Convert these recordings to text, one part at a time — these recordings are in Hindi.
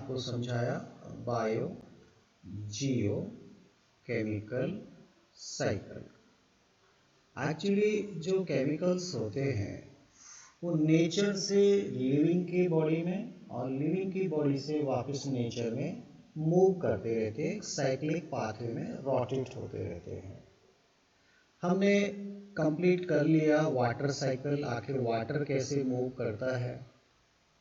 आपको समझाया बायो जियो केमिकल साइकिल। एक्चुअली जो केमिकल्स होते हैं वो नेचर से लिविंग की बॉडी में और लिविंग की बॉडी से वापस नेचर में मूव करते रहते हैं, साइक्लिक पाथवे में रोटेट होते रहते हैं। हमने कंप्लीट कर लिया वाटर साइकिल। आखिर वाटर कैसे मूव करता है,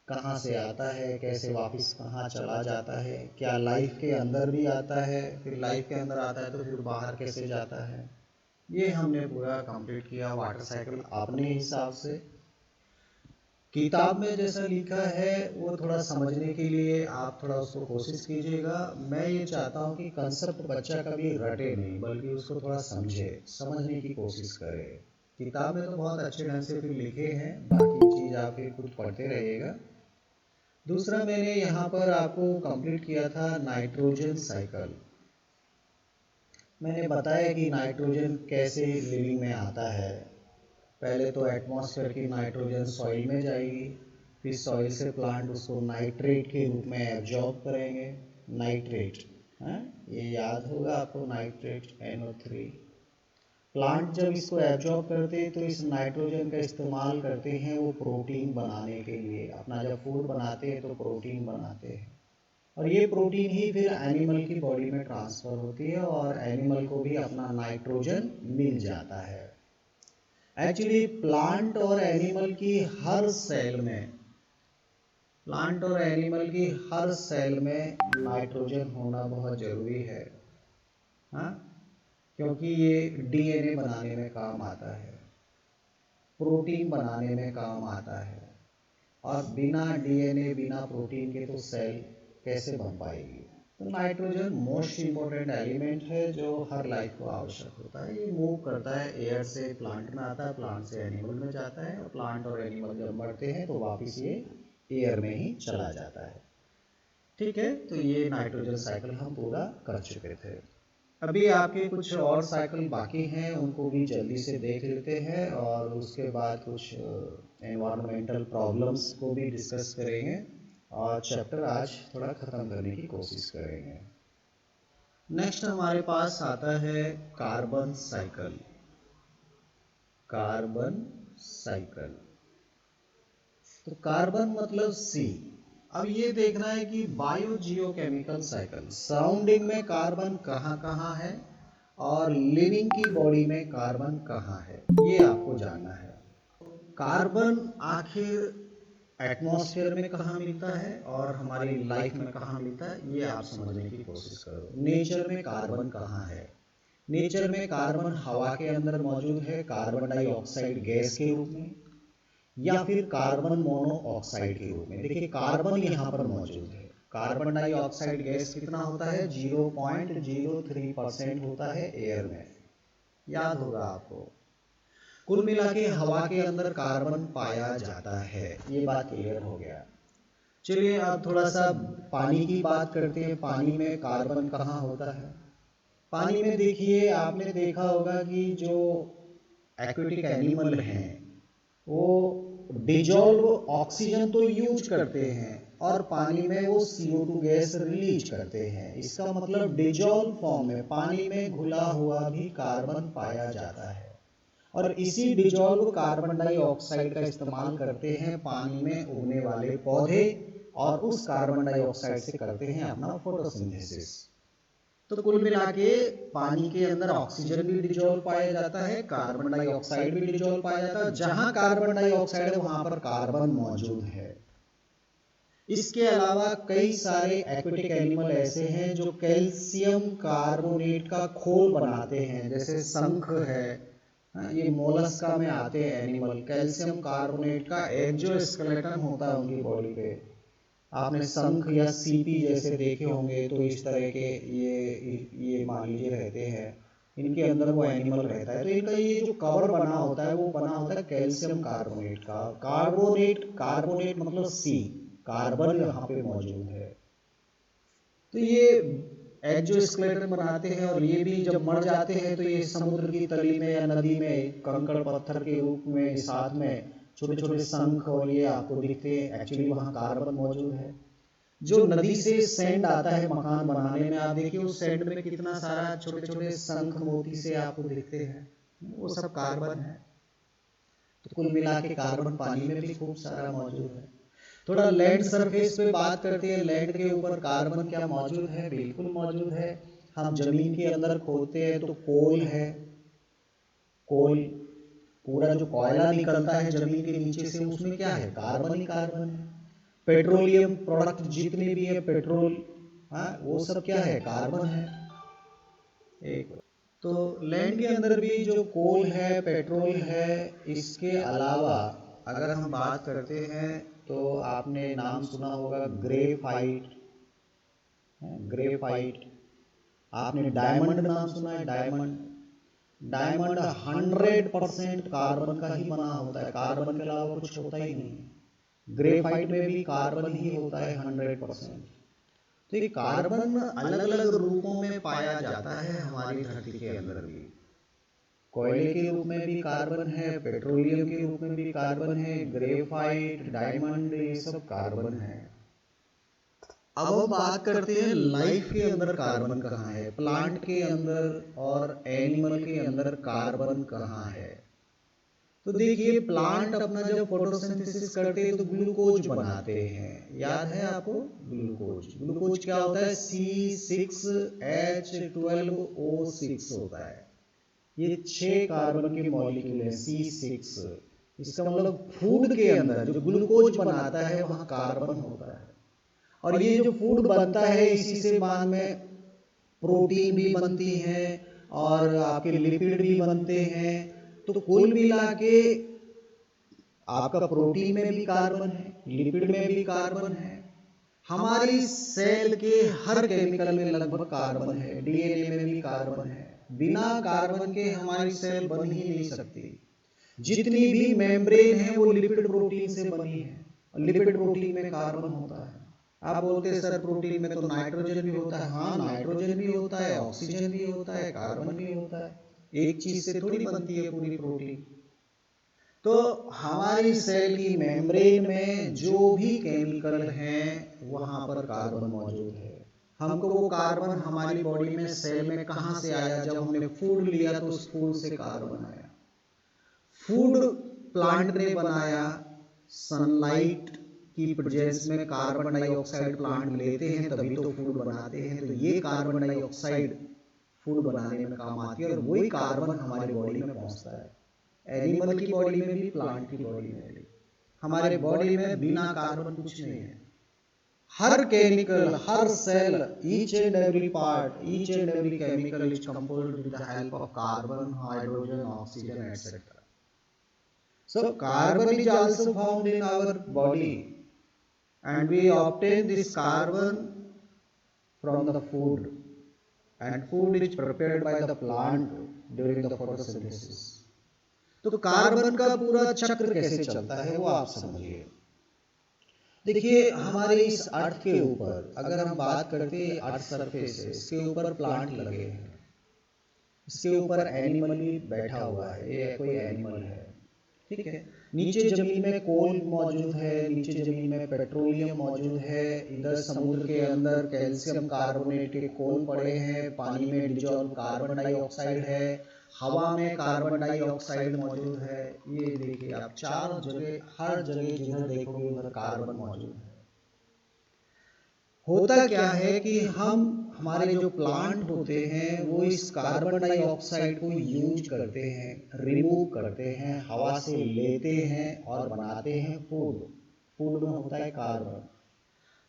कहाँ से आता है, कैसे वापस कहाँ चला जाता है, क्या लाइफ के अंदर भी आता है, फिर लाइफ के अंदर आता है तो फिर बाहर कैसे जाता है, ये हमने पूरा कंप्लीट किया वाटर साइकिल अपने हिसाब से। किताब में जैसा लिखा है वो थोड़ा समझने के लिए आप थोड़ा उसको कोशिश कीजिएगा। मैं ये चाहता हूँ कि कंसेप्ट बच्चा कभी रटे नहीं, बल्कि उसको थोड़ा समझे, समझने की कोशिश करे। किताब में तो बहुत अच्छे ढंग से फिर लिखे हैं, बाकी चीज़ आप फिर खुद पढ़ते रहिएगा। दूसरा मैंने यहाँ पर आपको कंप्लीट किया था नाइट्रोजन साइकिल। मैंने बताया कि नाइट्रोजन कैसे लिविंग में आता है। पहले तो एटमॉस्फेयर की नाइट्रोजन सॉइल में जाएगी, फिर सॉइल से प्लांट उसको नाइट्रेट के रूप में एब्जॉर्ब करेंगे। नाइट्रेट, हाँ ये याद होगा आपको, नाइट्रेट NO3। प्लांट जब इसको एब्जॉर्ब करते हैं तो इस नाइट्रोजन का इस्तेमाल करते हैं वो प्रोटीन बनाने के लिए। अपना जब फूड बनाते हैं तो प्रोटीन बनाते हैं, और ये प्रोटीन ही फिर एनिमल की बॉडी में ट्रांसफ़र होती है और एनिमल को भी अपना नाइट्रोजन मिल जाता है। एक्चुअली प्लांट और एनिमल की हर सेल में, प्लांट और एनिमल की हर सेल में नाइट्रोजन होना बहुत ज़रूरी है, हाँ, क्योंकि ये DNA बनाने में काम आता है, प्रोटीन बनाने में काम आता है, और बिना DNA बिना प्रोटीन के तो सेल कैसे बन पाएगी। तो नाइट्रोजन मोस्ट इम्पोर्टेंट एलिमेंट है जो हर लाइफ को आवश्यक होता है। ये मूव करता है, एयर से प्लांट में आता है, प्लांट से एनिमल में जाता है, और प्लांट और एनिमल जब मरते हैं तो वापस ये एयर में ही चला जाता है। ठीक है, तो ये नाइट्रोजन साइकिल हम पूरा कर चुके थे। अभी आपके कुछ और साइकिल बाकी हैं, उनको भी जल्दी से देख लेते हैं, और उसके बाद कुछ एनवायरमेंटल प्रॉब्लम्स को भी डिस्कस करेंगे, और चैप्टर आज थोड़ा ख़त्म करने की कोशिश करेंगे। नेक्स्ट हमारे पास आता है कार्बन साइकिल। कार्बन साइकिल, तो कार्बन मतलब C। अब ये देखना है कि बायो जियो केमिकल साइकिल, सराउंडिंग में कार्बन कहाँ कहाँ है और लिविंग की बॉडी में कार्बन कहाँ है, ये आपको जानना है। कार्बन आखिर एटमॉस्फेयर में कहाँ मिलता है और हमारी लाइफ में कहाँ मिलता है, ये आप समझने की कोशिश करो। नेचर में कार्बन कहाँ है? नेचर में कार्बन हवा के अंदर मौजूद है, कार्बन डाइऑक्साइड गैस के रूप में, या फिर कार्बन मोनोऑक्साइड के रूप में। देखिए कार्बन यहाँ पर मौजूद है। कार्बन डाइऑक्साइड गैस कितना होता है? 0.03% होता है एयर में, याद होगा आपको। कुल मिला के हवा के अंदर कार्बन पाया जाता है, ये बात क्लियर हो गया। चलिए अब थोड़ा सा पानी की बात करते हैं। पानी में कार्बन कहाँ होता है? पानी में देखिए, आपने देखा होगा कि जो एक्वेटिक एनिमल हैं वो डिजॉल्व ऑक्सीजन तो यूज करते हैं और पानी में वो CO2 गैस रिलीज करते हैं। इसका मतलब डिजॉल्व फॉर्म में, पानी में घुला हुआ भी कार्बन पाया जाता है, और इसी डिजॉल्व कार्बन डाइऑक्साइड का इस्तेमाल करते हैं पानी में उगने वाले पौधे, और उस कार्बन डाइऑक्साइड से करते हैं अपना फोटोसिंथेसिस। तो कुल मिला के पानी के अंदर ऑक्सीजन भी डिजॉल्व पाया जाता है, कार्बन डाइऑक्साइड भी डिजॉल्व पाया जाता है। जहां कार्बन डाइऑक्साइड है वहां पर कार्बन मौजूद है। इसके अलावा कई सारे एक्वेटिक एनिमल ऐसे हैं जो कैल्शियम कार्बोनेट का खोल बनाते हैं, जैसे शंख है, ये मोलस्का में आते हैं एनिमल। कैल्शियम कार्बोनेट का एक्सोस्केलेटन होता है उनकी बॉडी पे। आपने शंख या सीपी जैसे देखे होंगे, तो इस तरह के ये मान लीजिए रहते हैं, इनके अंदर वो एनिमल रहता है। तो इनका ये जो कवर बना होता है वो बना होता है कैल्शियम कार्बोनेट का। कार्बोनेट, कार्बोनेट मतलब C, कार्बन यहाँ पे मौजूद है। तो ये एक्सोस्केलेटन बनाते हैं, और ये भी जब मर जाते हैं तो ये समुद्र की तली में या नदी में कंकड़ पत्थर के रूप में साथ में छोटे छोटे शंख और ये आपको दिखते हैं। एक्चुअली वहाँ कार्बन मौजूद है। जो नदी से सैंड आता है मकान बनाने में, आप देखिए उस सैंड में कितना सारा छोटे छोटे शंख मोती से आपको दिखते हैं, वो सब कार्बन है। तो कुल मिला के कार्बन पानी में भी खूब सारा मौजूद है। थोड़ा लैंड सरफेस पे बात करते हैं, लैंड के ऊपर कार्बन क्या मौजूद है? बिल्कुल मौजूद है। हम जमीन के अंदर खोदते हैं तो कोल है, कोल, पूरा जो कोयला निकलता है जमीन के नीचे से, उसमें क्या है? कार्बन ही कार्बन है। पेट्रोलियम प्रोडक्ट जितने भी है, पेट्रोल, हाँ, वो सब क्या है? कार्बन है। एक तो लैंड के अंदर भी जो कोल है, पेट्रोल है, इसके अलावा अगर हम बात करते हैं तो आपने नाम सुना होगा ग्रेफाइट, ग्रेफाइट। आपने डायमंड नाम सुना है? डायमंड, डायमंड 100% कार्बन का ही बना होता है, कार्बन के अलावा कुछ होता ही नहीं। ग्रेफाइट में भी कार्बन ही होता है 100%। तो ये कार्बन अलग अलग रूपों में पाया जाता है हमारी धरती के अंदर भी। कोयले के रूप में भी कार्बन है, पेट्रोलियम के रूप में भी कार्बन है, ग्रेफाइट, डायमंड, ये सब कार्बन है। अब हम बात करते हैं लाइफ के अंदर कार्बन कहाँ है, प्लांट के अंदर और एनिमल के अंदर कार्बन कहाँ है। तो देखिए प्लांट अपना जब फोटोसिंथेसिस करते हैं तो ग्लूकोज बनाते हैं, याद है आपको? ग्लूकोज, ग्लूकोज क्या होता है? C6H12O6 होता है। ये 6 कार्बन के मॉलिक्यूल है, C6। इसका मतलब फूड के अंदर जो ग्लूकोज बनाता है वहां कार्बन होता है। और ये जो फूड बनता है इसी से बाद में प्रोटीन भी बनती है और आपके लिपिड भी बनते हैं। तो कुल मिला के आपका प्रोटीन में भी कार्बन है, लिपिड में भी कार्बन है। हमारी सेल के हर केमिकल में लगभग कार्बन है, डीएनए में भी कार्बन है। बिना कार्बन के हमारी सेल बन ही नहीं सकती। जितनी भी मेम्ब्रेन है वो लिपिड प्रोटीन से बनी है, लिपिड प्रोटीन में कार्बन होता है। आप बोलते हैं सर प्रोटीन में तो नाइट्रोजन भी होता है। हाँ, नाइट्रोजन भी होता है, ऑक्सीजन भी होता है, कार्बन भी होता है। एक चीज से थोड़ी बनती है पूरी प्रोटीन। तो हमारी सेल की मेम्ब्रेन में जो भी केमिकल हैं वहां पर कार्बन मौजूद है। हमको वो कार्बन हमारी बॉडी में सेल में कहां से आया? जब हमने फूड लिया तो उस फूड से कार्बन आया। फूड प्लांट ने बनाया, सनलाइट की प्रेजेंस में कार्बन डाइऑक्साइड प्लांट लेते हैं तभी तो फूड बनाते हैं। तो ये कार्बन डाइऑक्साइड फूड बनाने में काम आती है और वही कार्बन हमारी बॉडी में पहुंचता है। एनिमल की बॉडी में भी, प्लांट की बॉडी में भी। हमारे बॉडी में बिना कार्बन कुछ नहीं है। हर केमिकल, हर cell, each and every part, each and every chemical is composed with the help of carbon, hydrogen, oxygen, etc. So carbon is also found in our body and we obtain this carbon from the food, and food is prepared by the plant during the photosynthesis. तो कार्बन का पूरा चक्र कैसे चलता है वो आप समझिए। देखिए हमारे इस अर्थ के ऊपर अगर हम बात करते हैं, अर्थ सरफेस है, इसके ऊपर प्लांट लगे हैं, इसके ऊपर एनिमल भी बैठा हुआ है, ये कोई एनिमल है, ठीक है। नीचे जमीन में कोल मौजूद है, नीचे जमीन में पेट्रोलियम मौजूद है, इधर समुद्र के अंदर कैल्शियम कार्बोनेट के कोल पड़े हैं, पानी में डिजॉल्व कार्बन डाइऑक्साइड है, हवा में कार्बन डाइऑक्साइड मौजूद है। ये देखिए आप चारों जगह, हर जगह जिधर देखोगे उधर कार्बन मौजूद है। होता क्या है कि हम, हमारे जो प्लांट होते हैं वो इस कार्बन डाइऑक्साइड को यूज करते हैं, रिमूव करते हैं, हवा से लेते हैं और बनाते हैं फूड। फूड में होता है कार्बन।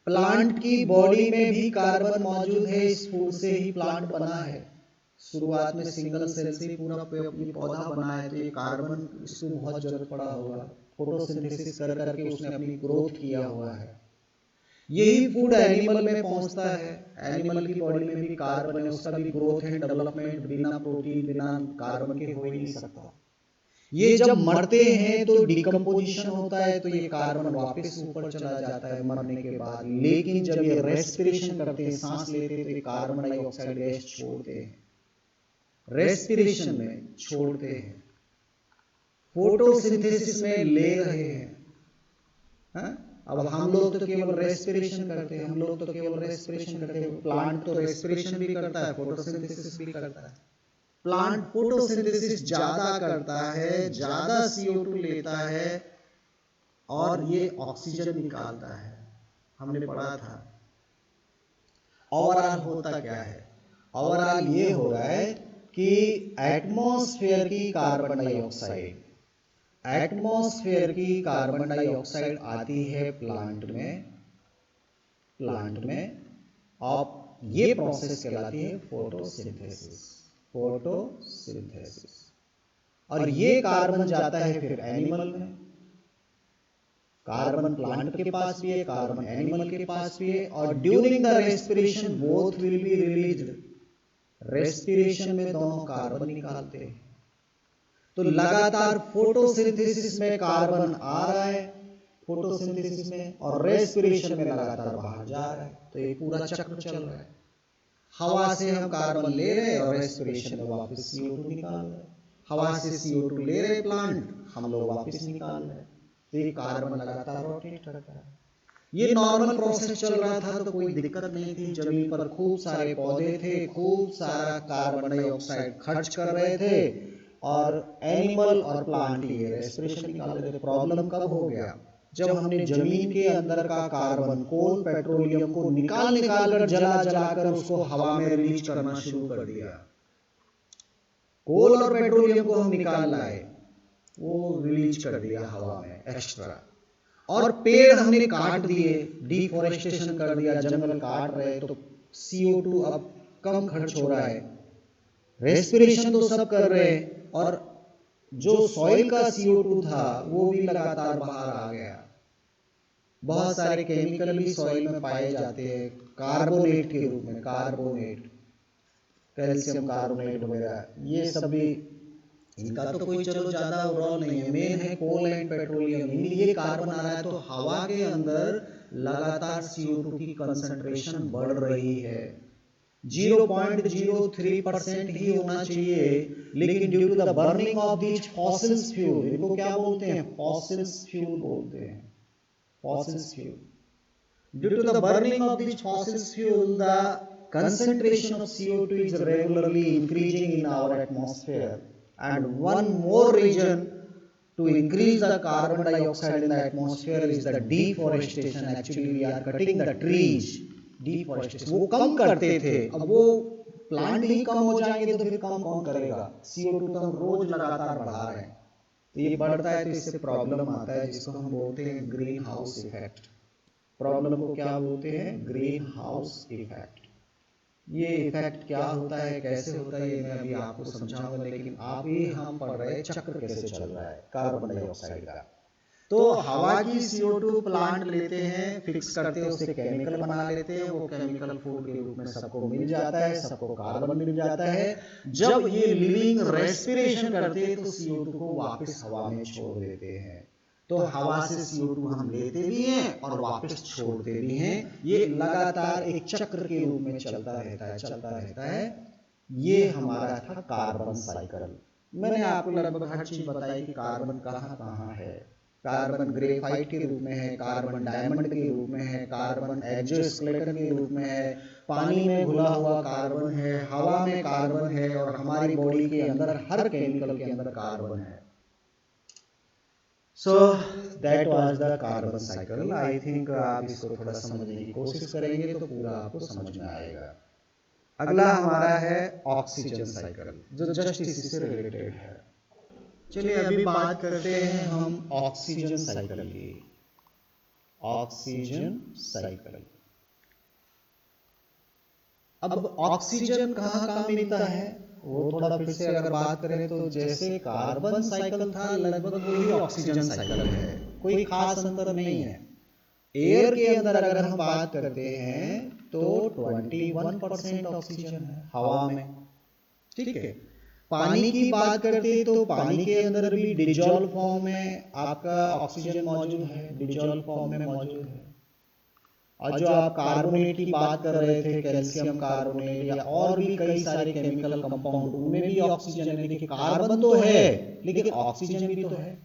प्लांट की बॉडी में भी कार्बन मौजूद है, इस फूड से ही प्लांट बना है। शुरुआत में सिंगल सेल से पूरा ये पौधा बना है, तो ये कार्बन इसको बहुत जरूरत पड़ा होगा, फोटोसिंथेसिस कर करके उसने अपनी ग्रोथ किया हुआ है। यही फूड एनिमल में पहुंचता है, एनिमल की बॉडी में भी कार्बन है, उसका भी ग्रोथ है, डेवलपमेंट बिना प्रोटीन, बिना कार्बन के हो ही नहीं सकता। ये जब मरते हैं तो डिकम्पोजिशन होता है, तो ये कार्बन वापस ऊपर चला जाता है मरने के बाद। लेकिन जब ये रेस्पिरेशन करते हैं, सांस लेते हैं, तो ये कार्बन डाइऑक्साइड गैस छोड़ते हैं, रेस्पिरेशन में छोड़ते हैं, फोटोसिंथेसिस में ले रहे हैं। अब हम लोग तो केवल रेस्पिरेशन करते हैं, प्लांट तो रेस्पिरेशन भी करता है, फोटोसिंथेसिस भी करता है। प्लांट फोटोसिंथेसिस ज्यादा करता है, ज्यादा CO2 लेता है और ये ऑक्सीजन निकालता है। हमने पढ़ा था। ओवरऑल होता क्या है? ओवरऑल ये हो रहा है कि एटमॉस्फेयर की कार्बन डाइऑक्साइड आती है प्लांट में और ये प्रोसेस कहलाती है फोटोसिंथेसिस। और ये कार्बन जाता है फिर एनिमल में। कार्बन प्लांट के पास भी है, कार्बन एनिमल के पास भी है, और during the respiration both will be released. Respiration में दोनों कार्बन निकालते हैं। तो लगातार फोटोसिंथेसिस में कार्बन आ रहा है, फोटोसिंथेसिस में, और रेस्पिरेशन में लगातार बाहर जा रहा है। तो ये पूरा चक्र चल रहा है। हवा से हम कार्बन ले रहे हैं और रेस्पिरेशन में वापस CO2 निकाल रहे हैं। हवा से CO2 ले रहे प्लांट, हम लोग वापस निकाल रहे हैं। तो ये कार्बन लगातार रोटेट करता है। ये नॉर्मल प्रोसेस चल रहा था, तो कोई दिक्कत नहीं थी। जमीन पर खूब सारे पौधे थे, खूब सारा कार्बन डाइऑक्साइड खर्च कर रहे थे, और एनिमल और प्लांट ये रेस्पिरेशन निकाल रहे थे। प्रॉब्लम कब हो गया? जब हमने जमीन के अंदर का कार्बन, कोल, पेट्रोलियम को निकाल कर जला कर उसको हवा में रिलीज करना शुरू कर दिया। कोल और पेट्रोलियम को हम निकाल लाए, वो रिलीज कर दिया हवा में एक्स्ट्रा। और पेड़ हमने काट दिए, डिफोरेस्टेशन कर दिया, जंगल काट रहे, तो CO2 अब कम खर्च हो रहा है। रेस्पिरेशन तो सब कर रहे हैं, और जो सॉइल का CO2 था वो भी लगातार बाहर आ गया। बहुत सारे केमिकल भी सॉइल में पाए जाते हैं कार्बोनेट के रूप में, कैल्शियम कार्बोनेट वगैरह, ये सब भी। इनका तो कोई चलो ज्यादा रोल नहीं है, मेन है कोल एंड पेट्रोलियम। ये कार्बन आ रहा है, तो हवा के अंदर लगातार CO2 की कंसंट्रेशन बढ़ रही है। 0.03% ही होना चाहिए, लेकिन due to the burning of these fossils fuel, इनको क्या बोलते हैं? फॉसिल्स फ्यूल बोलते हैं। Due to the burning of these fossil fuel, the concentration of CO2 is regularly increasing in our atmosphere. And one more reason to increase the carbon dioxide in the atmosphere is the deforestation. Actually, we are cutting the trees. Deforestation. वो कम करते थे, अब वो प्लांट ही कम हो जाएंगे तो फिर कम कौन करेगा? CO2 तो हम रोज लगातार बढ़ा रहे हैं, तो ये बढ़ता है, तो इससे प्रॉब्लम आता है, जिसको हम बोलते हैं ग्रीन हाउस इफेक्ट। प्रॉब्लम को क्या बोलते हैं? Green house effect. ये इफेक्ट क्या होता है, कैसे होता है, ये मैं अभी आपको समझाऊंगा, लेकिन अभी हम पढ़ रहे हैं चक्र कैसे चल रहा है कार्बन डाइऑक्साइड का। तो हवा की CO2 प्लांट लेते हैं, फिक्स करते हैं, उससे केमिकल बना लेते हैं। वो केमिकल फूड के रूप में सबको मिल जाता है, सबको कार्बन मिल जाता है। जब ये लिविंग रेस्पिरेशन करते हैं तो CO2 को वापस हवा में छोड़ देते हैं। तो हवा से CO2 हम लेते भी हैं और वापस छोड़ते भी हैं। ये लगातार एक चक्र के रूप में चलता रहता है। ये हमारा था कार्बन साइकिल। मैंने आपको लगभग हर चीज बताई कि कार्बन कहाँ कहाँ है। कार्बन ग्रेफाइट के रूप में है, कार्बन डायमंड के रूप में है, कार्बन एक्सोस्केलेटन के रूप में है, पानी में घुला हुआ कार्बन है, हवा में कार्बन है, और हमारी बॉडी के अंदर हर केमिकल के अंदर कार्बन है। So that was the carbon cycle. I think आप इसको थोड़ा समझने की कोशिश करेंगे तो पूरा आपको समझ में आएगा। अगला हमारा है ऑक्सीजन साइकिल, जो जस्ट इसी से रिलेटेड है। चलिए अभी बात करते हैं हम ऑक्सीजन साइकिल की। ऑक्सीजन साइकिल, अब ऑक्सीजन कहाँ कहाँ मिलता है वो थोड़ा फिर से अगर बात करें तो जैसे कार्बन साइकिल था लगभग वही ऑक्सीजन साइकिल है, कोई खास अंतर नहीं है। एयर के अंदर अगर हम बात करते हैं तो 21% ऑक्सीजन है हवा में, ठीक है। पानी की बात करते हैं तो पानी के अंदर भी डिजॉल्व फॉर्म में आपका ऑक्सीजन मौजूद है, डिजॉल्व फॉर्म में मौजूद है। और जो आप कार्बोनेट की बात कर रहे थे, कैल्शियम कार्बोनेट या और भी कई सारे केमिकल कंपाउंड, उनमें भी ऑक्सीजन है। देखिए कार्बन तो है लेकिन ऑक्सीजन भी तो है।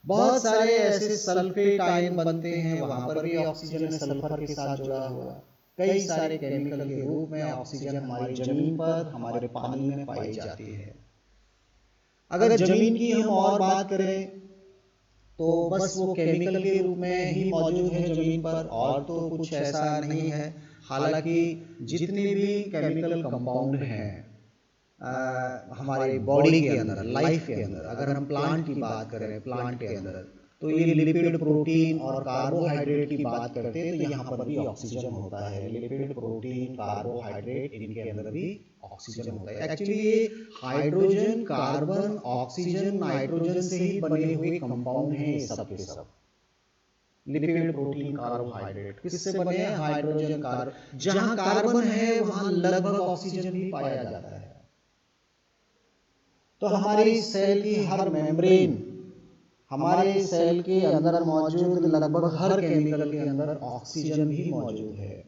बहुत सारे ऐसे सल्फेट आयन बनते हैं, वहां पर भी ऑक्सीजन सल्फर के साथ जुड़ा हुआ। कई सारे केमिकल के रूप में ऑक्सीजन हमारी जमीन पर, हमारे पानी में पाई जाती है। अगर जमीन की हम और बात करें तो बस वो केमिकल के रूप में ही मौजूद है जमीन पर, और तो कुछ ऐसा नहीं है। हालांकि जितने भी केमिकल कंपाउंड हैं हमारे बॉडी के अंदर, लाइफ के अंदर, अगर हम प्लांट की बात करें, प्लांट के अंदर तो ये लिपिड, प्रोटीन और कार्बोहाइड्रेट की बात करते हैं, तो यहाँ पर भी ऑक्सीजन होता है। लिपिड, प्रोटीन, कार्बोहाइड्रेट, इनके अंदर भी ऑक्सीजन होता है। एक्चुअली ये हाइड्रोजन, कार्बन, ऑक्सीजन, नाइट्रोजन से ही बने हुए कंपाउंड हैं ये सब के सब। लिपिड, प्रोटीन, कार्बोहाइड्रेट किससे बने हैं? Hydrogen, carbon. जहां कार्बन है वहां लगभग ऑक्सीजन भी पाया जाता है। तो हमारी सेल की हर मेम्ब्रेन, हमारे सेल के अंदर मौजूद लगभग हर केमिकल के अंदर ऑक्सीजन भी मौजूद है।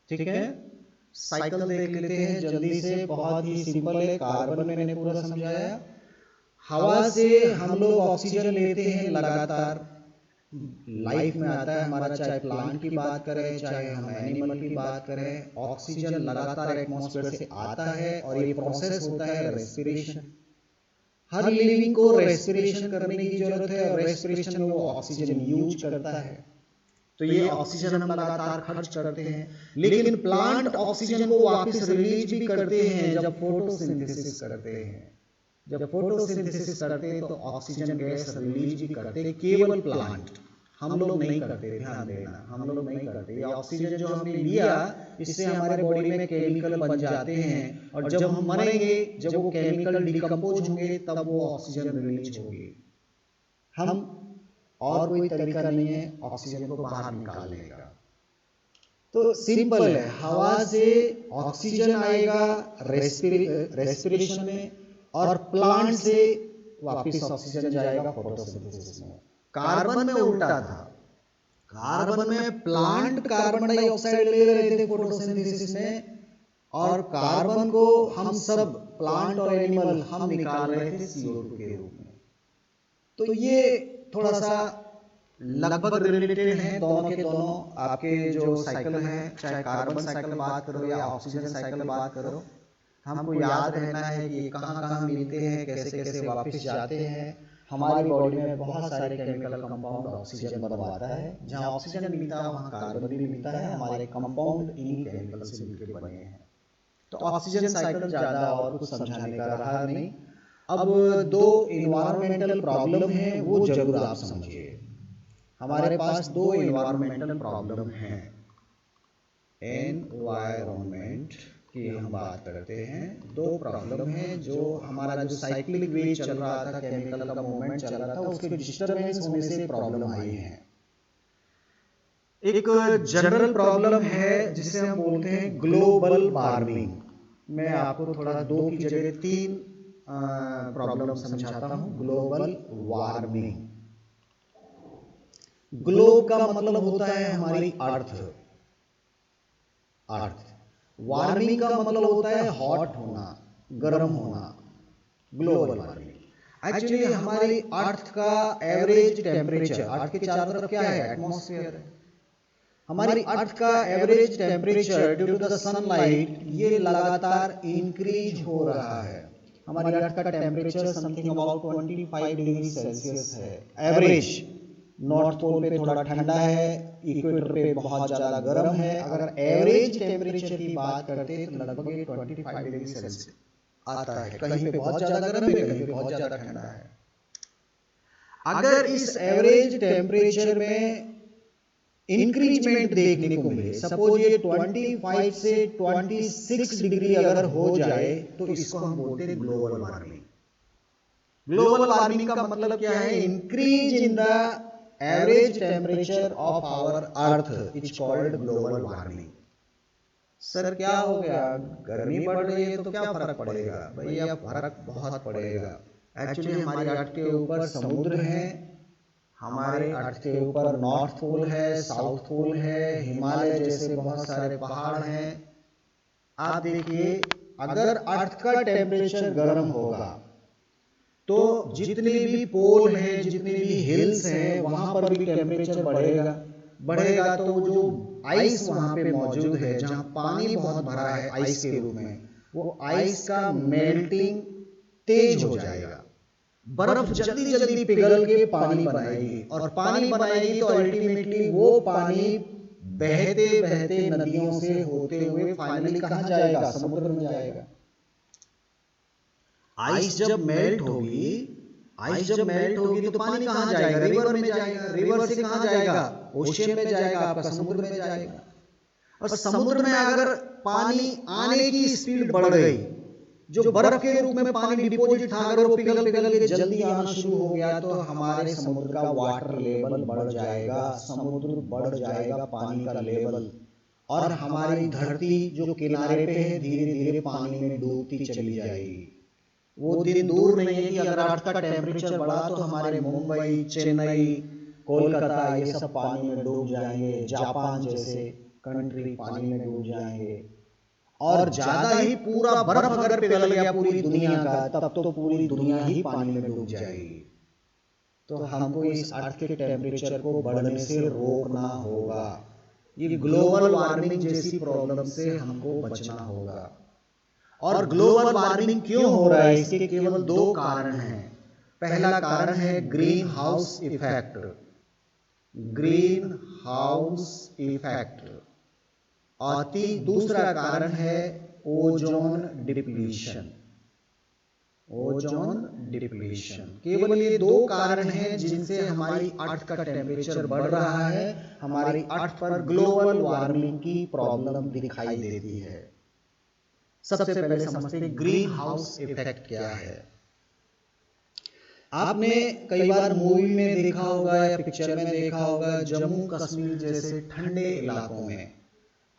ठीक है, साइकिल देख लेते हैं जल्दी से, बहुत ही सिंपल है। कार्बन में मैंने पूरा समझाया। हवा से हम लोग ऑक्सीजन लेते हैं लगातार, लाइफ में आता है हमारा, चाहे प्लांट की बात करें, चाहे हम एनिमल की बात करें, ऑक्सीजन लगातार एटमॉस्फेयर से आता है और ये प्रोसेस होता है रेस्पिरेशन। हर लिविंग को रेस्पिरेशन करने की जरूरत है और रेस्पिरेशन में वो ऑक्सीजन यूज करता है। तो ये ऑक्सीजन हम लगातार खर्च करते हैं, लेकिन प्लांट ऑक्सीजन को वापस रिलीज भी करते हैं जब फोटोसिंथेसिस करते हैं। जब फोटोसिंथेसिस करते हैं तो ऑक्सीजन गैस रिलीज भी करते हैं, केवल प्लांट, हम लोग नहीं करते। ध्यान देना, हम लोग नहीं करते। ये ऑक्सीजन जो हमने लिया, इससे हमारे बॉडी में केमिकल बन जाते हैं, और जब हम मरेंगे, जब वो केमिकल डिकम्पोज होंगे, तब वो ऑक्सीजन रिलीज होगी। हम और कोई तरीका नहीं है ऑक्सीजन को बाहर निकालने का। तो सिंपल है, हवा से ऑक्सीजन आएगा रेस्पिरेशन में, और प्लांट से वापस ऑक्सीजन जाएगा फोटोसिंथेसिस में। कार्बन में उल्टा था। कार्बन में प्लांट कार्बन डाइऑक्साइड ले रहे थे फोटोसिंथेसिस में, और कार्बन को हम सब प्लांट और एनिमल हम निकाल रहे थे CO2 के रूप में। तो ये थोड़ा सा लगभग रिलेटेड है दोनों के दोनों। आपके जो साइकिल है, चाहे कार्बन साइकिल बात करो या ऑक्सीजन साइकिल बात करो, हमको याद रहना है कि कहाँ कहाँ मिलते हैं, कैसे कैसे वापस जाते हैं। हमारी बॉडी में बहुत सारे केमिकल कंपाउंड ऑक्सीजन बनवाता है। जहाँ ऑक्सीजन मिलता है वहाँ कार्बन भी मिलता है। हमारे कंपाउंड इन्हीं केमिकल से मिलकर बने हैं। तो ऑक्सीजन साइकिल ज़्यादा और कुछ समझाने का रहा नहीं। अब दो इन्वायरमेंटल प्रॉब्लम है, वो जरूर आप समझिए। हमारे पास दो इन्वायरमेंटल प्रॉब्लम हैं। एनवायरमेंट की हम बात करते हैं, दो प्रॉब्लम है। जो हमारा जो साइक्लिक वे चल रहा था, केमिकल का मूवमेंट चल रहा था, उसके डिस्टर्बेंस होने से प्रॉब्लम आई है। एक जनरल प्रॉब्लम है जिसे हम बोलते हैं ग्लोबल वार्मिंग। मैं आपको थोड़ा दो की जगह तीन प्रॉब्लम समझाता हूं। ग्लोबल वार्मिंग, ग्लोब का मतलब होता है हमारी अर्थ, अर्थ। वार्मिंग का मतलब होता है हॉट होना, गर्म होना, ग्लोबल वार्मिंग। एक्चुअली हमारी अर्थ का एवरेज टेम्परेचर, अर्थ के चारों तरफ क्या है? एटमॉस्फेयर है। हमारी अर्थ का average temperature due to the sunlight ये लगातार इंक्रीज हो रहा है। हमारी अर्थ का temperature something about 25 degree Celsius है एवरेज। नॉर्थ पोल पे थोड़ा ठंडा है, इक्वेटर पे बहुत ज्यादा गर्म है। अगर एवरेज टेम्परेचर की बात करते हैं तो लगभग 25 डिग्री सेल्सियस आता है। कहीं पे बहुत ज्यादा गर्म है, कहीं पे बहुत ज्यादा ठंडा है। अगर इस एवरेज टेम्परेचर में इंक्रीजमेंट देखने को मिले, सपोज ये 25 से 26 डिग्री अगर हो जाए, तो इसको हम बोलते हैं ग्लोबल वार्मिंग। ग्लोबल वार्मिंग का मतलब क्या है? Increase in the average temperature of our earth is called global warming. Sir क्या हो गया, गर्मी बढ़ रही है तो क्या फर्क पड़ेगा? भैया फर्क बहुत पड़ेगा। एक्चुअली हमारी अर्थ के ऊपर समुद्र है, हमारे अर्थ के ऊपर नॉर्थ पोल है, साउथ पोल है, हिमालय जैसे बहुत सारे पहाड़ हैं। आप देखिए, अगर अर्थ का टेम्परेचर गर्म होगा तो जितने भी पोल हैं, जितने भी हिल्स हैं, वहां पर भी टेम्परेचर बढ़ेगा। बढ़ेगा तो जो आइस वहां पे मौजूद है, जहां पानी बहुत भरा है आइस के रूप में, वो आइस का मेल्टिंग तेज हो जाएगा। बर्फ जल्दी जल्दी पिघल के पानी बनाएगी, और पानी बनाएगी तो अल्टीमेटली वो पानी बहते बहते नदियों से होते हुए फाइनली कहां जाएगा? समुद्र में जाएगा। आइस जब मेल्ट होगी, आइस जब मेल्ट होगी तो पानी कहां जाएगा? रिवर में जाएगा। रिवर से कहां जाएगा? ओशियन में जाएगा, आपका समुद्र में जाएगा। और समुद्र में अगर पानी आने की स्पीड बढ़ गई, जो बर्फ के रूप में पानी डिपोजिट था, अगर वो पिघल पिघल के जल्दी आना शुरू हो गया, तो हमारे समुद्र का वाटर लेवल बढ़ जाएगा, समुद्र बढ़ जाएगा पानी का लेवल, और हमारी धरती जो किनारे पे है धीरे धीरे पानी में डूबती चली जाएगी। वो दिन दूर नहीं है कि अगर अर्थ का टेम्परेचर बढ़ा तो हमारे मुंबई, चेन्नई, कोलकाता ये सब पानी में डूब जाएंगे, जापान जैसे कंट्री पानी में डूब जाएंगे। और ज्यादा ही पूरा बर्फ अगर पिघल गया पूरी दुनिया का, तब तो पूरी दुनिया ही पानी में डूब जाएगी। तो हमको इस अर्थ के टेम्परेचर को बढ़ने से रोकना होगा। ये ग्लोबल वार्मिंग जैसी प्रॉब्लम से हमको बचना होगा। और ग्लोबल वार्मिंग क्यों हो रहा है? इसके केवल दो कारण हैं। पहला कारण है green house effect, green house effect, और दूसरा कारण है ओजोन डिप्लीशन, ओजोन डिप्लीशन। केवल ये दो कारण हैं जिनसे हमारी अर्थ का टेम्परेचर बढ़ रहा है, हमारी अर्थ पर ग्लोबल वार्मिंग की प्रॉब्लम दिखाई देती है। सबसे पहले समझते हैं ग्रीन हाउस इफेक्ट क्या है। आपने कई बार मूवी में देखा होगा या पिक्चर में देखा होगा, जम्मू कश्मीर जैसे ठंडे इलाकों में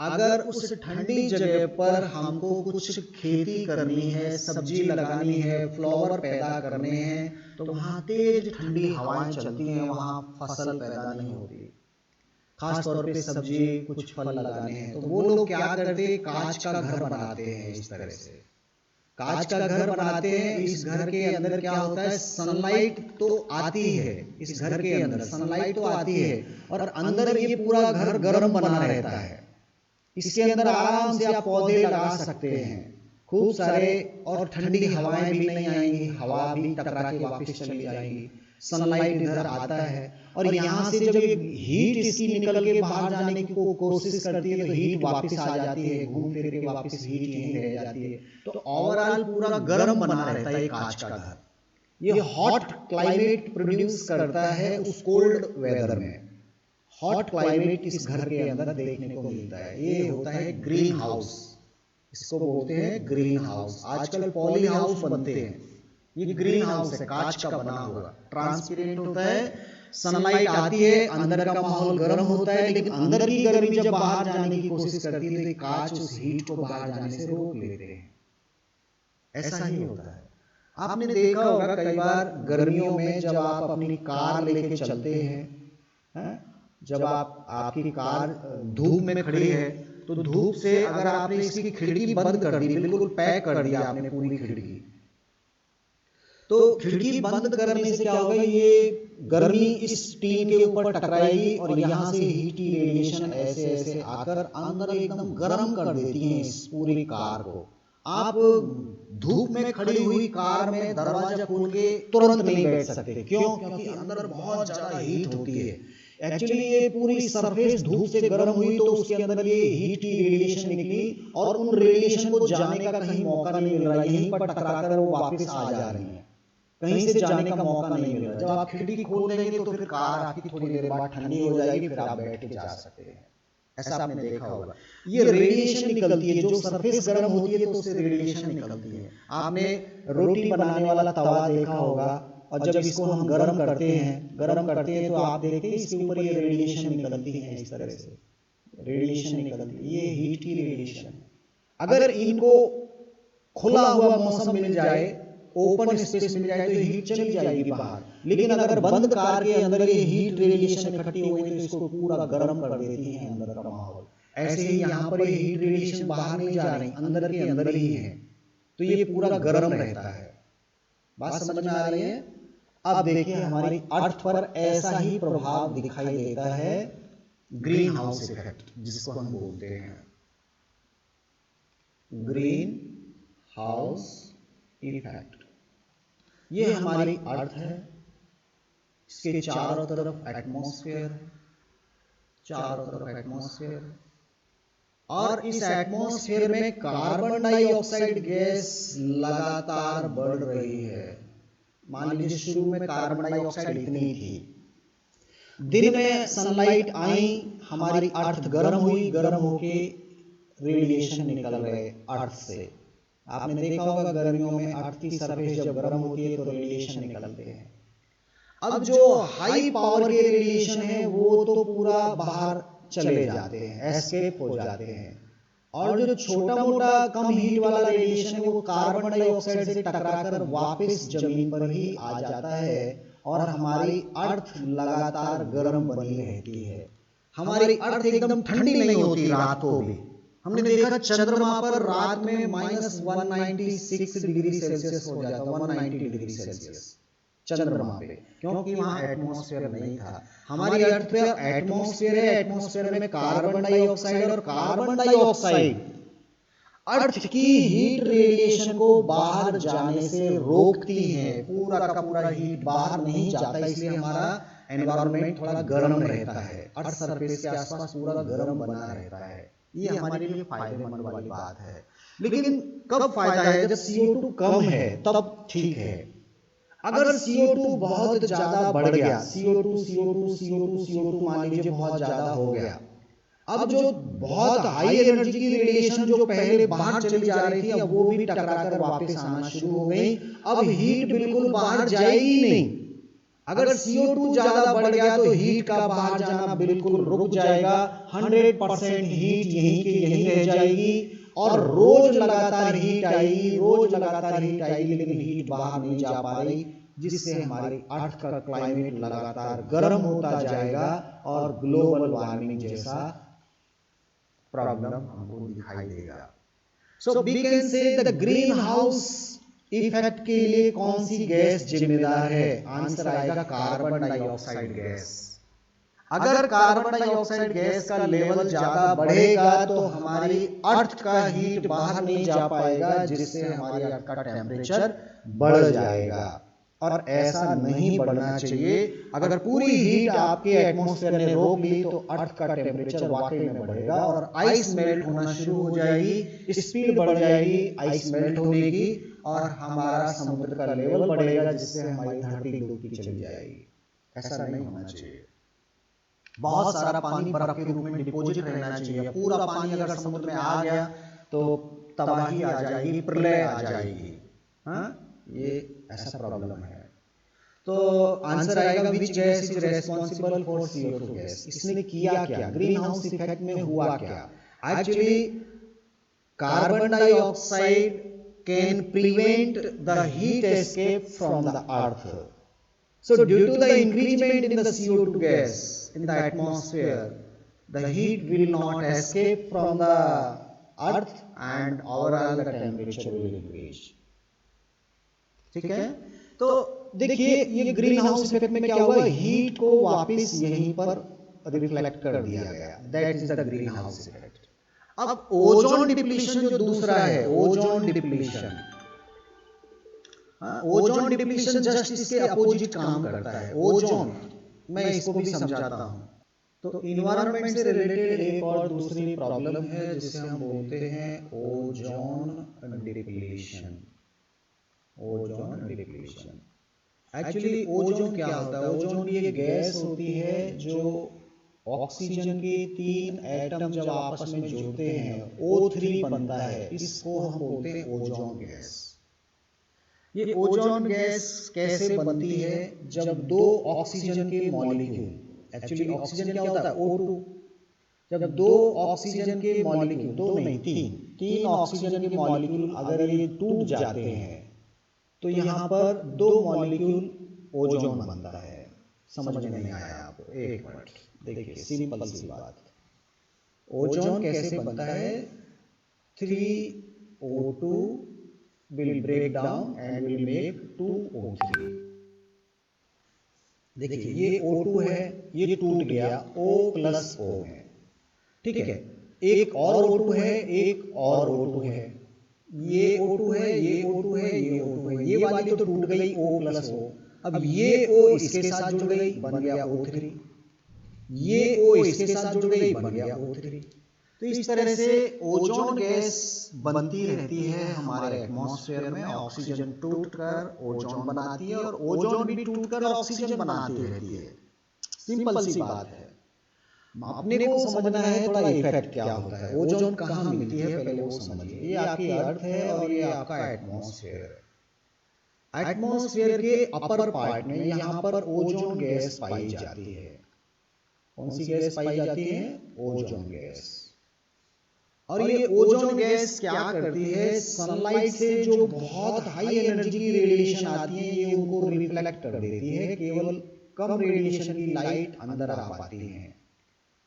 अगर उस ठंडी जगह पर हमको कुछ खेती करनी है, सब्जी लगानी है, फ्लावर पैदा करने हैं, तो वहां तेज ठंडी हवाएं चलती हैं, वहां फसल पैदा नहीं होती। खास तौर पे सब्जी, कुछ फल लगाने हैं, तो वो लोग क्या करते हैं? कांच का घर बनाते हैं। इस तरह से कांच का घर बनाते हैं। इस घर के अंदर क्या होता है? सनलाइट तो आती है, इस घर के अंदर सनलाइट तो आती है, और अंदर ये पूरा घर गर्म बना रहता है। इसके अंदर आराम से आप पौधे लगा सकते हैं, खूब सारे, और ठंडी हवाएं भी नहीं आएंगी, हवा भी टकरा के वापस चली जाएंगी। सनलाइट इधर आता है, और यहाँ से जब ये हीट इसकी निकल के बाहर जाने की कोशिश करती है, तो हीट वापस आ जाती है, घूम फिर के वापस हीट यहीं रह जाती है। तो ओवरऑल पूरा गर्म बना रहता है कांच का घर। ये हॉट क्लाइमेट प्रोड्यूस करता है उस कोल्ड वेदर में। हॉट क्लाइमेट इस घर के अंदर देखने को मिलता है। ये होता है ग्रीन हाउस, इसको बोलते हैं ग्रीन हाउस। आजकल पॉली हाउस बनते हैं, ये ग्रीन हाउस है, कांच का बना हुआ, ट्रांसपेरेंट होता है, सनलाइट आती है, अंदर का माहौल गर्म होता है, लेकिन अंदर की गर्मी जब बाहर जाने की कोशिश करती है तो कांच उस हीट को बाहर जाने से रोक लेते हैं। ऐसा ही होता है। आपने देखा होगा कई बार गर्मियों में जब आप अपनी कार लेके चलते हैं, जब आपकी कार धूप में खड़ी है, तो धूप से अगर आपने इसकी खिड़की बंद कर दी, बिल्कुल पैक कर दिया आपने पूरी खिड़की, तो खिड़की बंद करने से क्या होगा? ये गर्मी इस टीन के ऊपर टकराएगी, और यहाँ से हीट रेडिएशन ऐसे ऐसे आकर अंदर एकदम गर्म कर देती हैं इस पूरी कार को। आप धूप में खड़ी हुई कार में दरवाजा खोल के तुरंत नहीं बैठ सकते। क्यों? क्योंकि अंदर बहुत ज्यादा हीट होती है। एक्चुअली ये पूरी सरफेस धूप से गर्म हुई, तो उसके अंदर ये हीट की रेडिएशन निकली, और उन रेडिएशन को जाने का कहीं मौका नहीं मिल रहा है, यहीं पर टकराकर वो वापस आ जा रही है, कहीं से जाने का मौका नहीं मिल रहा। जब आप खिड़की खोल देंगे तो फिर कार आपकी थोड़ी देर बाद ठंडी हो जाएगी, फिर आप बैठ के जा सकते हैं। ऐसा आपने देखा होगा। ये रेडिएशन निकलती है, जो सरफेस गर्म होती है तो उससे रेडिएशन निकलती है। आपने रोटी बनाने वाला तवा देखा होगा, और जब इसको हम गर्म करते हैं तो आप देखते हैं इसके ऊपर ये रेडिएशन निकलती है, इस तरह से रेडिएशन निकलती है, ये हीट की रेडिएशन। अगर इनको खुला हुआ मौसम मिल जाए, ओपन स्पेस मिल जाए, तो हीट चली जाएगी बाहर, लेकिन अगर बंद कार के अंदर ये हीट रेडिएशन इकट्ठी हो गई तो इसको पूरा गर्म कर देती है अंदर का माहौल। ऐसे ही यहाँ पर ये हीट रेडिएशन बाहर नहीं जा रही, अंदर के अंदर ही है, तो ये पूरा गर्म रहता है। बात समझ में आ रही है? अब देखिए हमारी अर्थ पर ऐसा ही प्रभाव दिखाई देता है ग्रीन हाउस इफेक्ट, जिसको हम बोलते हैं ग्रीन हाउस इफेक्ट। ये हमारी अर्थ है, इसके चारों तरफ एटमॉस्फेयर है, चारों तरफ एटमॉस्फेयर, और इस एटमॉस्फेयर में कार्बन डाइऑक्साइड गैस लगातार बढ़ रही है। मान लीजिए शुरू में कार्बन डाइऑक्साइड इतनी थी, दिन में सनलाइट आई, हमारी अर्थ गर्म हुई, गर्म होके रेडिएशन निकल रहे अर्थ से। आपने देखा होगा गर्मियों में अर्थ की सरफेस जब गर्म होती है तो रेडिएशन निकलते हैं। अब जो हाई पावर के रेडिएशन है वो तो पूरा बाहर चले जाते हैं, एस्केप हो जाते हैं, और जो छोटा मोटा कम हीट वाला रेडिएशन है वो कार्बन डाइऑक्साइड से टकराकर वापस जमीन पर ही आ जाता है, और हमारी अर्थ लगातार गर्म बनी रहती है। हमारी अर्थ एकदम ठंडी नहीं होती रात को भी। हमने देखा चंद्रमा पर रात में -196 डिग्री सेल्सियस हो जाता, 190 डिग्री सेल्सियस चंद्रमा पे, क्योंकि वहां एटमॉस्फेयर नहीं था। हमारी अर्थ पे एटमॉस्फेयर है, एटमॉस्फेयर में कार्बन डाइऑक्साइड, और कार्बन डाइऑक्साइड अर्थ की हीट रेडिएशन को बाहर जाने से रोकती है। पूरा का पूरा हीट बाहर नहीं जाता, इसलिए हमारा एनवायरनमेंट थोड़ा गर्म रहता है, अर्थ सरफेस के आसपास पूरा गर्म बना रहता है। ये हमारे लिए फायदेमंद वाली बात है। लेकिन कब फायदा है? जब CO2 कम है तब ठीक है। अगर CO2 बहुत ज्यादा बढ़ गया, CO2 मान लीजिए बहुत ज्यादा हो गया, अब जो बहुत हाई एनर्जी की रेडिएशन जो पहले बाहर चली जा रही थी, अब वो भी टकराकर वापस आना शुरू हो गई। अब हीट बिल्कुल बाहर जाएगी नहीं। अगर CO2 ज्यादा बढ़ गया तो हीट का बाहर जाना बिल्कुल रुक जाएगा, 100% हीट यहीं की यहीं रह जाएगी, और रोज लगातार हीट आएगी, रोज लगातार हीट आएगी, लेकिन हीट बाहर नहीं जा पा रही, जिससे हमारी अर्थ का क्लाइमेट लगातार गर्म होता जाएगा और ग्लोबल वार्मिंग जैसा प्रॉब्लम हमको दिखाई देगा। So we can say the greenhouse effect के लिए कौन सी गैस जिम्मेदार है? आंसर आएगा कार्बन डाइऑक्साइड गैस। अगर कार्बन डाइऑक्साइड गैस का लेवल ज्यादा बढ़ेगा तो हमारी अर्थ का हीट बाहर नहीं जा पाएगा, जिससे हमारी अर्थ का टेम्परेचर बढ़ जाएगा, और ऐसा नहीं बढ़ना चाहिए। अगर पूरी हीट आपके एटमॉस्फेयर ने रोक ली तो अर्थ का टेम्परेचर वाकई में बढ़ेगा और आइस मेल्ट होना शुरू हो जाएगी, स्पीड बढ़ जाएगी आइस मेल्ट होने की, और हमारा समुद्र का लेवल बढ़ेगा, जिससे हमारी धरती डूबती चली जाएगी। ऐसा नहीं होना चाहिए। बहुत सारा पानी बर्फ के रूप में डिपोजिट रहना चाहिए। पूरा पानी अगर समुद्र में आ गया तो तबाही आ जाएगी, प्रलय आ जाएगी। हाँ, ये ऐसा प्रॉब्लम है। तो आंसर आएगा which gas is responsible for CO2 gas. इसने किया क्या? ग्रीन हाउस इफेक्ट में हुआ क्या? Actually carbon dioxide can prevent the heat escape from the earth. So due to the increment in the CO2 gas in the atmosphere, the heat will not escape from the earth and overall the temperature will increase. ठीक है? तो देखिए ये ग्रीन हाउस इफेक्ट में क्या हुआ, हीट को वापस यहीं पर रिफ्लेक्ट कर दिया गया। That is the greenhouse effect. अब ओजोन डिप्लीशन जो दूसरा है, ozone depletion, ozone depletion just इसके अपोजिट काम करता है। ओजोन, मैं इसको भी समझाता हूं। तो इन्वायरमेंट से रिलेटेड एक और दूसरी प्रॉब्लम है जिसे हम बोलते हैं ozone depletion. Ozone depletion, actually ozone क्या होता है? ओजोन भी एक गैस होती है जो ऑक्सीजन के 3 एटम जब आपस में जुड़ते हैं O3 बनता है, इसको हम बोलते हैं ओजोन गैस। ये ओजोन गैस कैसे बनती है? जब दो ऑक्सीजन के मॉलिक्यूल, एक्चुअली ऑक्सीजन क्या होता है? O2। जब दो ऑक्सीजन के मॉलिक्यूल, दो नहीं तीन ऑक्सीजन के मॉलिक्यूल अगर ये टूट जाते हैं तो यहां पर दो मॉलिक्यूल ओजोन बनता है। समझ में नहीं आया आपको? एक मिनट देखिए, सिंपल सी बात। ओजोन कैसे बनता है? 3O2 will break down and will make 2O3। देखिए ये O2 है, ये टूट गया O प्लस O में, ठीक है। एक और O2 है, एक और O2 है, ये O2 है, ये O2 है, ये O2 है, ये वाली तो टूट गई O प्लस O। अब ये O इसके साथ जुड़ गई, बन गया O3, ये O इसके साथ जुड़ गई, बन गया O3। तो इस तरह से ओजोन गैस बनती रहती है हमारे एटमॉस्फेयर में। ऑक्सीजन टूटकर ओजोन बनाती है और ओजोन भी टूटकर ऑक्सीजन बनाती रहती है। सिंपल सी बात है। अपने को समझना है थोड़ा इफेक्ट क्या होता है, ओजोन कहाँ मिलती है पहले वो समझिए। ये आपकी अर्थ है और ये आपका एटमॉस्फेयर है। एटमॉस्फेयर के अपर पार्ट में यहाँ पर ओजोन गैस पाई जाती है। कौन सी गैस पाई जाती है? Ozone gas. और ये ओजोन गैस क्या करती है, सनलाइट से जो बहुत हाई एनर्जी की रेडिएशन आती है ये उनको रिफ्लेक्ट कर देती है। केवल कम रेडिएशन की लाइट अंदर आ पाती है।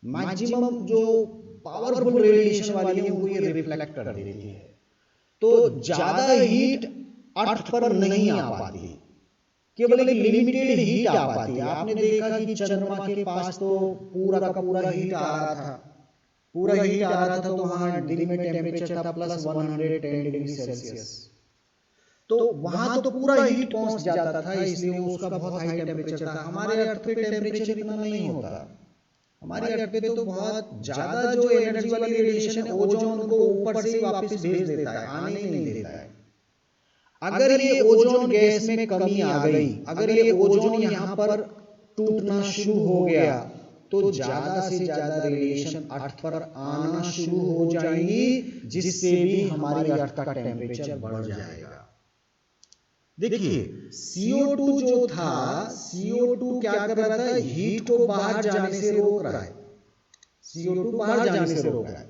मैक्सिमम जो पावरफुल रेडिएशन वाली है उनको ये रिफ्लेक्ट कर देती है। तो ज्यादा हीट अर्थ पर नहीं आ पाती, केवल एक लिमिटेड हीट आ पाती है। आपने देखा कि चंद्रमा के पास तो पूरा का पूरा हीट आ रहा था, पूरा हीट आ रहा था, तो वहां दिन में टेम्परेचर था प्लस 110 डिग्री सेल्सियस। तो वहां तो पूरा हीट पहुंच जाता था, इसलिए उसका बहुत हाई टेम्परेचर था। हमारे अर्थ पे टेम्परेचर इतना नहीं होता। हमारे अर्थ पे तो बहुत ज्यादा जो एनर्जी वाली रेडिएशन है ओजोन उनको ऊपर से वापस भेज देता है, आने ही नहीं देता है। अगर ये ओजोन गैस में कमी आ गई, अगर ये ओजोन यहाँ पर टूटना शुरू हो गया तो ज्यादा से ज्यादा रेडिएशन अर्थ पर आना शुरू हो जाएगी, जिससे भी हमारी अर्थ का टेम्परेचर बढ़ जाएगा। देखिए CO2 जो था, CO2 क्या कर रहा था, हीट को बाहर जाने से रोक रहा है। CO2 बाहर जाने से रोक रहा है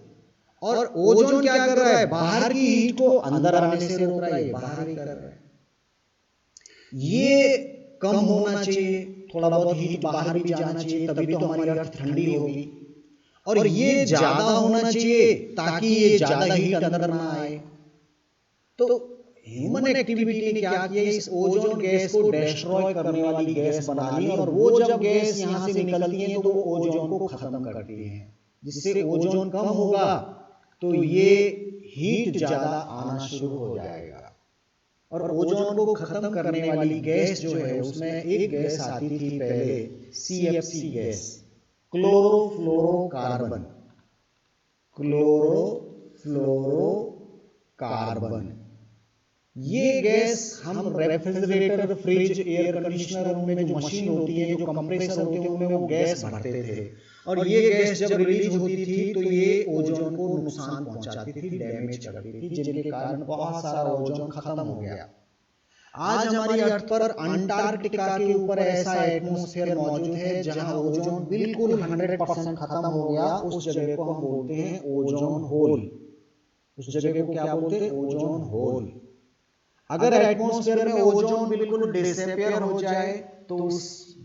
और ओजोन क्या कर रहा है, बाहर की हीट को अंदर आने से रोक रहा है, बाहर ही कर रहा है। ये कम होना चाहिए, थोड़ा बहुत हीट बाहर भी जाना चाहिए, तभी तो हमारी अर्थ ठंडी होगी। और ये ज्यादा होना चाहिए ताकि ये ज्यादा हीट अंदर ना आए। तो ह्यूमन एक्टिविटी ने क्या किया, इस ओजोन गैस को डिस्ट्रॉय करने वाली गैस बना ली। और वो जब गैस यहां से निकलती है तो वो ओजोन को खत्म करती है, जिससे ओजोन कम होगा तो ये हीट ज्यादा आना शुरू हो जाएगा। और ओजोन को खत्म करने वाली गैस जो है उसमें एक गैस आती थी पहले, CFC गैस, क्लोरोफ्लोरोकार्बन। क्लोरोफ्लोरोकार्बन ये गैस हम रेफ्रिजरेटर, फ्रिज, एयर कंडीशनर उनमें जो मशीन होती है, जो कंप्रेसर होते हैं, उनमें वो गैस भरते थे। और ये गैस जब रिलीज होती थी तो ये ओजोन को नुकसान पहुंचाती थी, डैमेज करती थी, जिनके कारण बहुत सारा ओजोन खत्म हो गया। आज हमारी अर्थ पर अंटार्कटिका के ऊपर ऐसा एटमॉस्फेयर मौजूद है जहां ओजोन बिल्कुल 100% खत्म हो गया। उस जगह को हम बोलते हैं ओजोन होल। उस जगह को क्या बोलते हैं? Ozone hole. अगर एटमॉस्फेयर में ओजोन बिल्कुल डिसअपियर हो जाए तो उस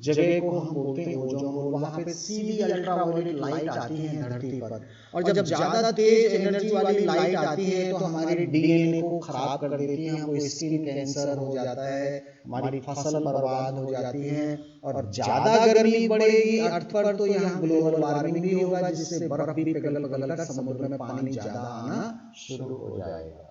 जगह को हम बोलते हैं ओजोन होल। वहां पे सीधी अल्ट्रावायलेट लाइट आती है धरती पर, और जब ज्यादा तेज एनर्जी वाली लाइट आती है तो हमारे DNA को खराब कर देती है, हमको स्किन कैंसर हो जाता है, हमारी फसल बर्बाद हो जाती है। और ज्यादा गर्मी बढ़ेगी अर्थ पर तो यहाँ ग्लोबल वार्मिंग भी होगा, जिससे बर्फ भी पिघल पिघल कर समुद्र में पानी ज्यादा आना शुरू हो जाएगा।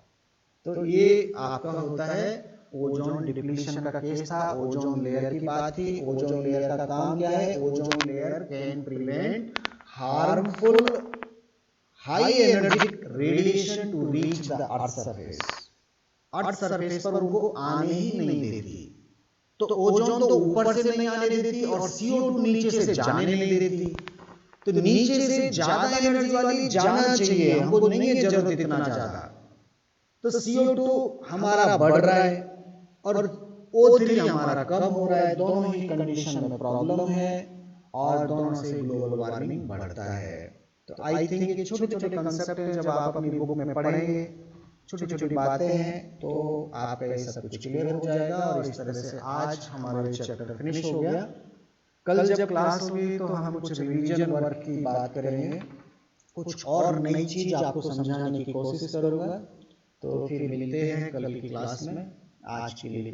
तो ये आपका होता है ओजोन डिप्लीशन का केस था। ओजोन लेयर की बात थी। ओजोन लेयर का काम क्या है? Ozone layer can prevent harmful high energetic radiation to reach the earth surface. Earth surface पर उनको आने ही नहीं देती। तो ओजोन तो ऊपर से नहीं आने देती और CO2 नीचे से जाने नहीं देती। तो नीचे से ज्यादा एनर्जी वाली जाना चाहिए, हमको नहीं है जरूरत इतना ज्यादा। तो CO2 हमारा बढ़ रहा है और O3 हमारा कम हो रहा है। दोनों ही कंडीशन में प्रॉब्लम है और दोनों से ग्लोबल वार्मिंग बढ़ता है। तो आई थिंक ये छोटे छोटे कंसेप्ट हैं, जब आप अपनी बुक में पढ़ेंगे, छोटी छोटी बातें हैं, तो आपका ये सब कुछ क्लियर हो जाएगा। और इस तरह से आज हमारा चैप्टर फिनिश हो गया। कल जब क्लास होगी तो हम कुछ रिवीजन वर्क की बात करेंगे, कुछ और नई चीज आपको समझाने की कोशिश करूंगा। तो फिर मिलते हैं कल की क्लास में। आज के लिए